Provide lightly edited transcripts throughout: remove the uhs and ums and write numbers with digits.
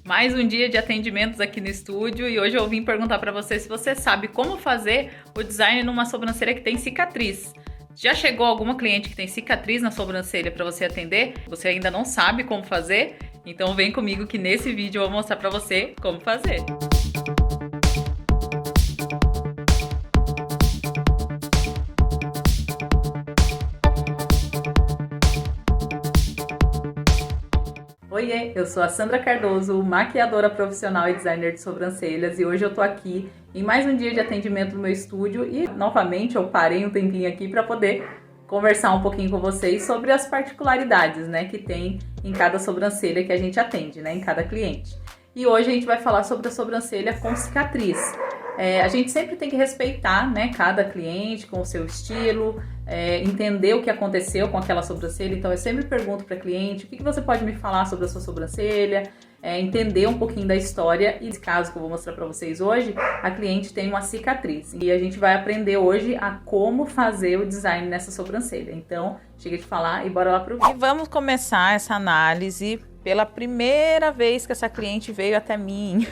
Mais um dia de atendimentos aqui no estúdio e hoje eu vim perguntar para você se você sabe como fazer o design numa sobrancelha que tem cicatriz. Já chegou alguma cliente que tem cicatriz na sobrancelha para você atender? Você ainda não sabe como fazer? Então vem comigo que nesse vídeo eu vou mostrar para você como fazer. Oiê, eu sou a Sandra Cardoso, maquiadora profissional e designer de sobrancelhas, e hoje eu tô aqui em mais um dia de atendimento no meu estúdio e novamente eu parei um tempinho aqui para poder conversar um pouquinho com vocês sobre as particularidades, né, que tem em cada sobrancelha que a gente atende, né, em cada cliente. E hoje a gente vai falar sobre a sobrancelha com cicatriz. A gente sempre tem que respeitar, né, cada cliente com o seu estilo, entender o que aconteceu com aquela sobrancelha. Então eu sempre pergunto para cliente, o que você pode me falar sobre a sua sobrancelha, entender um pouquinho da história. E nesse caso que eu vou mostrar para vocês hoje, a cliente tem uma cicatriz e a gente vai aprender hoje a como fazer o design nessa sobrancelha. Então chega de falar e bora lá pro vídeo. E vamos começar essa análise pela primeira vez que essa cliente veio até mim.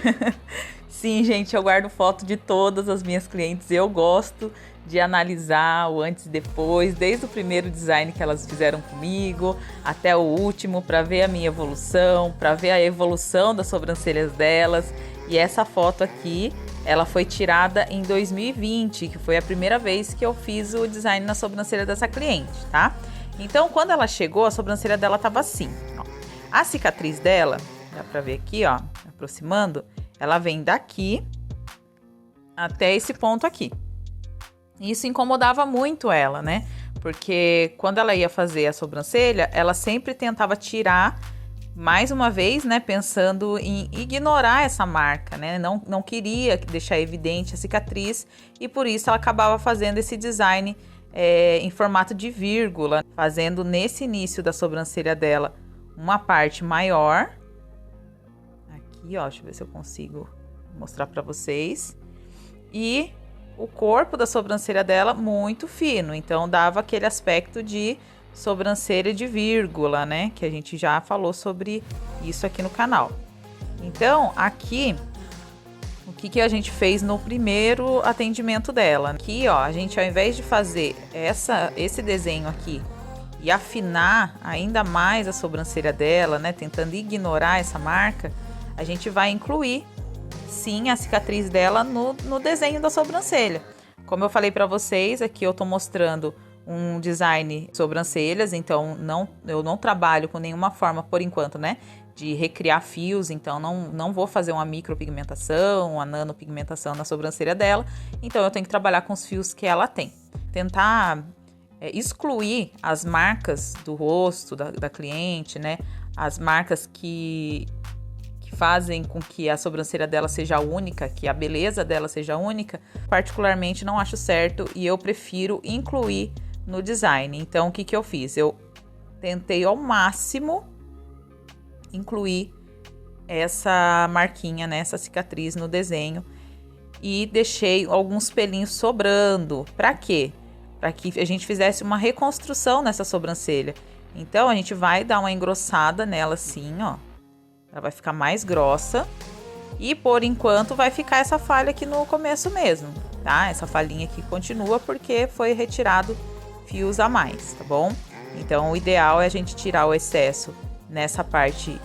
Sim, gente, eu guardo foto de todas as minhas clientes. Eu gosto de analisar o antes e depois, desde o primeiro design que elas fizeram comigo até o último, para ver a minha evolução, para ver a evolução das sobrancelhas delas. E essa foto aqui, ela foi tirada em 2020, que foi a primeira vez que eu fiz o design na sobrancelha dessa cliente, tá? Então, quando ela chegou, a sobrancelha dela tava assim, ó. A cicatriz dela, dá pra ver aqui, ó, aproximando, ela vem daqui até esse ponto aqui. Isso incomodava muito ela, né? Porque quando ela ia fazer a sobrancelha, ela sempre tentava tirar mais uma vez, né? Pensando em ignorar essa marca, né? Não queria deixar evidente a cicatriz e por isso ela acabava fazendo esse design em formato de vírgula, fazendo nesse início da sobrancelha dela uma parte maior. Aqui, ó, deixa eu ver se eu consigo mostrar para vocês. E o corpo da sobrancelha dela muito fino, então dava aquele aspecto de sobrancelha de vírgula, né? Que a gente já falou sobre isso aqui no canal. Então, aqui, o que a gente fez no primeiro atendimento dela? Aqui, ó, a gente ao invés de fazer esse desenho aqui e afinar ainda mais a sobrancelha dela, né? Tentando ignorar essa marca, a gente vai incluir sim a cicatriz dela no desenho da sobrancelha. Como eu falei para vocês, aqui eu tô mostrando um design de sobrancelhas, então eu não trabalho com nenhuma forma por enquanto, né, de recriar fios, então não vou fazer uma micropigmentação, uma nanopigmentação na sobrancelha dela, então eu tenho que trabalhar com os fios que ela tem. Tentar excluir as marcas do rosto da cliente, né, as marcas que fazem com que a sobrancelha dela seja única, que a beleza dela seja única, particularmente não acho certo e eu prefiro incluir no design. Então, o que eu fiz? Eu tentei ao máximo incluir essa marquinha, né, essa cicatriz no desenho e deixei alguns pelinhos sobrando. Para quê? Para que a gente fizesse uma reconstrução nessa sobrancelha. Então, a gente vai dar uma engrossada nela assim, ó. Ela vai ficar mais grossa e por enquanto vai ficar essa falha aqui no começo mesmo, tá? Essa falhinha aqui continua porque foi retirado fios a mais, tá bom? Então o ideal é a gente tirar o excesso nessa parte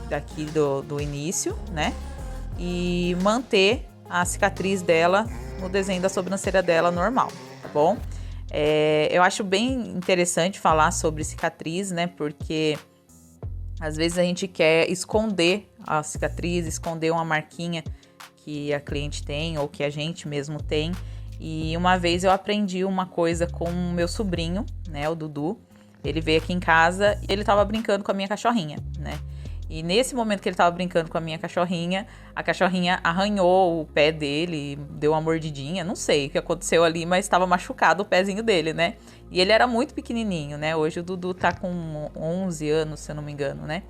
daqui do início, né? E manter a cicatriz dela no desenho da sobrancelha dela normal, tá bom? Eu acho bem interessante falar sobre cicatriz, né? Porque às vezes a gente quer esconder a cicatriz, esconder uma marquinha que a cliente tem ou que a gente mesmo tem. E uma vez eu aprendi uma coisa com o meu sobrinho, né, o Dudu. Ele veio aqui em casa e ele tava brincando com a minha cachorrinha, né? E nesse momento que ele tava brincando com a cachorrinha arranhou o pé dele, deu uma mordidinha, não sei o que aconteceu ali, mas estava machucado o pezinho dele, né? E ele era muito pequenininho, né? Hoje o Dudu tá com 11 anos, se eu não me engano, né?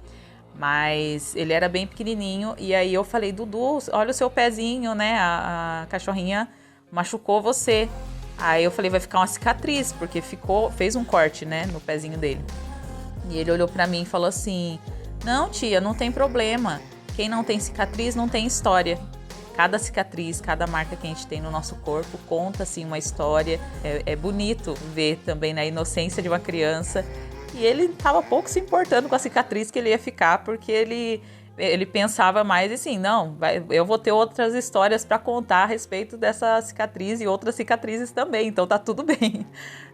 Mas ele era bem pequenininho e aí eu falei, Dudu, olha o seu pezinho, né? A cachorrinha machucou você. Aí eu falei, vai ficar uma cicatriz, porque fez um corte, né, no pezinho dele. E ele olhou pra mim e falou assim, não, tia, não tem problema. quem não tem cicatriz não tem história. Cada cicatriz, cada marca que a gente tem no nosso corpo conta assim uma história. É bonito ver também na inocência de uma criança. E ele estava pouco se importando com a cicatriz que ele ia ficar, porque ele pensava mais assim, não, eu vou ter outras histórias para contar a respeito dessa cicatriz e outras cicatrizes também, então tá tudo bem,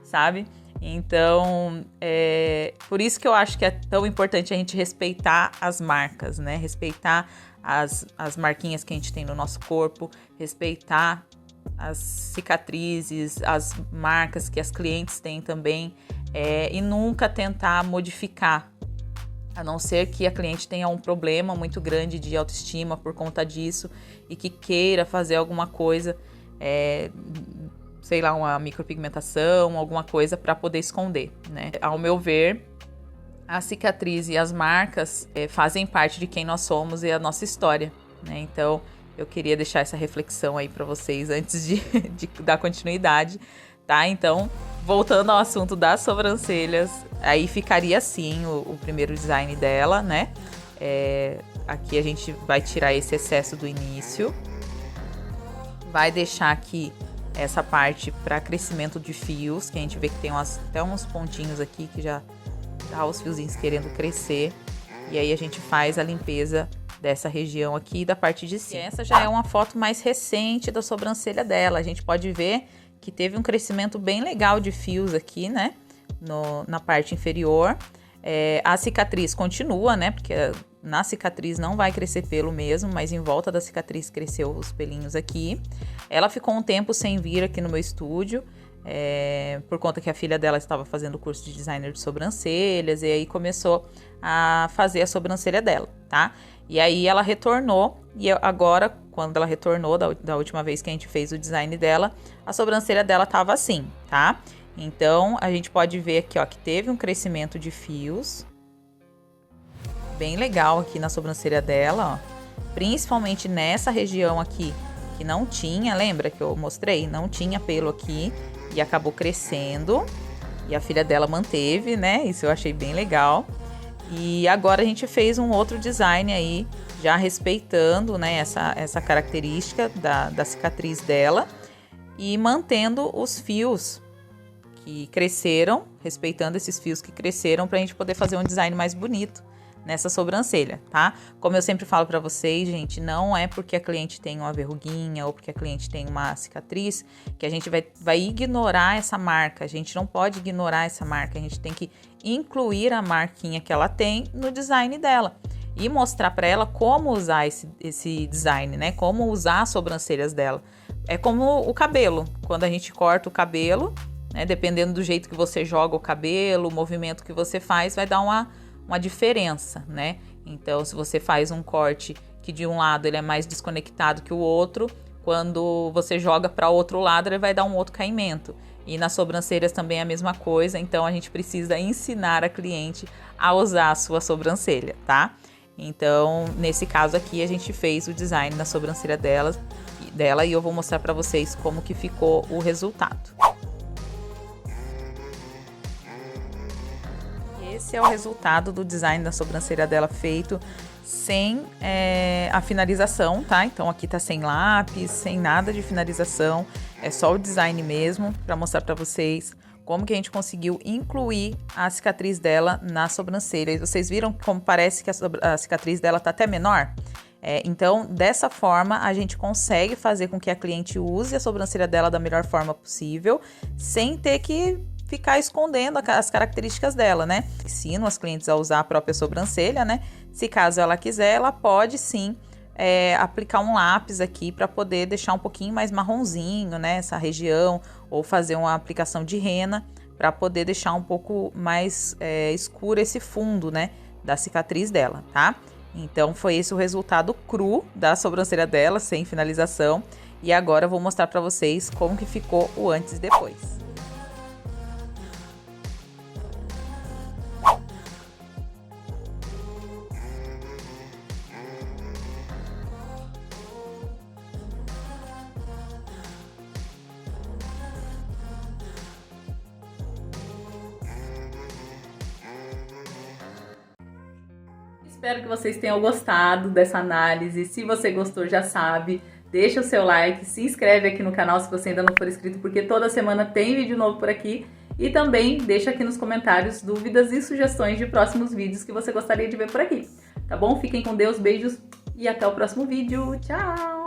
sabe? Então, por isso que eu acho que é tão importante a gente respeitar as marcas, né? Respeitar as marquinhas que a gente tem no nosso corpo, respeitar as cicatrizes, as marcas que as clientes têm também, e nunca tentar modificar, a não ser que a cliente tenha um problema muito grande de autoestima por conta disso e que queira fazer alguma coisa, sei lá, uma micropigmentação, alguma coisa para poder esconder, né? Ao meu ver, a cicatriz e as marcas fazem parte de quem nós somos e a nossa história, né? Então, eu queria deixar essa reflexão aí para vocês antes de dar continuidade, tá? Então, voltando ao assunto das sobrancelhas, aí ficaria assim o primeiro design dela, né? Aqui a gente vai tirar esse excesso do início, vai deixar aqui essa parte para crescimento de fios, que a gente vê que tem até uns pontinhos aqui que já tá os fiozinhos querendo crescer, e aí a gente faz a limpeza dessa região aqui da parte de cima. E essa já é uma foto mais recente da sobrancelha dela, a gente pode ver que teve um crescimento bem legal de fios aqui, né, na parte inferior. A cicatriz continua, né, porque na cicatriz não vai crescer pelo mesmo, mas em volta da cicatriz cresceu os pelinhos aqui. Ela ficou um tempo sem vir aqui no meu estúdio, por conta que a filha dela estava fazendo o curso de designer de sobrancelhas, e aí começou a fazer a sobrancelha dela, tá? E aí ela retornou, e agora, quando ela retornou da última vez que a gente fez o design dela, a sobrancelha dela tava assim, tá? Então, a gente pode ver aqui, ó, que teve um crescimento de fios bem legal aqui na sobrancelha dela, ó. Principalmente nessa região aqui, que não tinha, lembra que eu mostrei? Não tinha pelo aqui e acabou crescendo. E a filha dela manteve, né? Isso eu achei bem legal. E agora a gente fez um outro design aí, já respeitando, né, essa característica da cicatriz dela e mantendo os fios que cresceram, respeitando esses fios que cresceram, pra gente poder fazer um design mais bonito nessa sobrancelha, tá? Como eu sempre falo pra vocês, gente, não é porque a cliente tem uma verruguinha ou porque a cliente tem uma cicatriz que a gente vai ignorar essa marca. A gente não pode ignorar essa marca, a gente tem que incluir a marquinha que ela tem no design dela e mostrar pra ela como usar esse design, né? Como usar as sobrancelhas dela. É como o cabelo, quando a gente corta o cabelo, né? Dependendo do jeito que você joga o cabelo, o movimento que você faz, vai dar uma diferença, né? Então, se você faz um corte que de um lado ele é mais desconectado que o outro, quando você joga para outro lado, ele vai dar um outro caimento. E nas sobrancelhas também é a mesma coisa, então a gente precisa ensinar a cliente a usar a sua sobrancelha, tá? Então, nesse caso aqui, a gente fez o design na sobrancelha dela e eu vou mostrar para vocês como que ficou o resultado. Esse é o resultado do design da sobrancelha dela feito sem a finalização, tá? Então aqui tá sem lápis, sem nada de finalização, é só o design mesmo, para mostrar para vocês como que a gente conseguiu incluir a cicatriz dela na sobrancelha. E vocês viram como parece que a cicatriz dela tá até menor? Então, dessa forma, a gente consegue fazer com que a cliente use a sobrancelha dela da melhor forma possível, sem ter que ficar escondendo as características dela, né? Ensino as clientes a usar a própria sobrancelha, né? Se caso ela quiser, ela pode sim aplicar um lápis aqui para poder deixar um pouquinho mais marronzinho, né? Essa região, ou fazer uma aplicação de rena para poder deixar um pouco mais escuro esse fundo, né? Da cicatriz dela, tá? Então, foi esse o resultado cru da sobrancelha dela, sem finalização. E agora eu vou mostrar para vocês como que ficou o antes e depois. Espero que vocês tenham gostado dessa análise. Se você gostou, já sabe, deixa o seu like, se inscreve aqui no canal se você ainda não for inscrito, porque toda semana tem vídeo novo por aqui. E também deixa aqui nos comentários dúvidas e sugestões de próximos vídeos que você gostaria de ver por aqui. Tá bom? Fiquem com Deus, beijos e até o próximo vídeo. Tchau!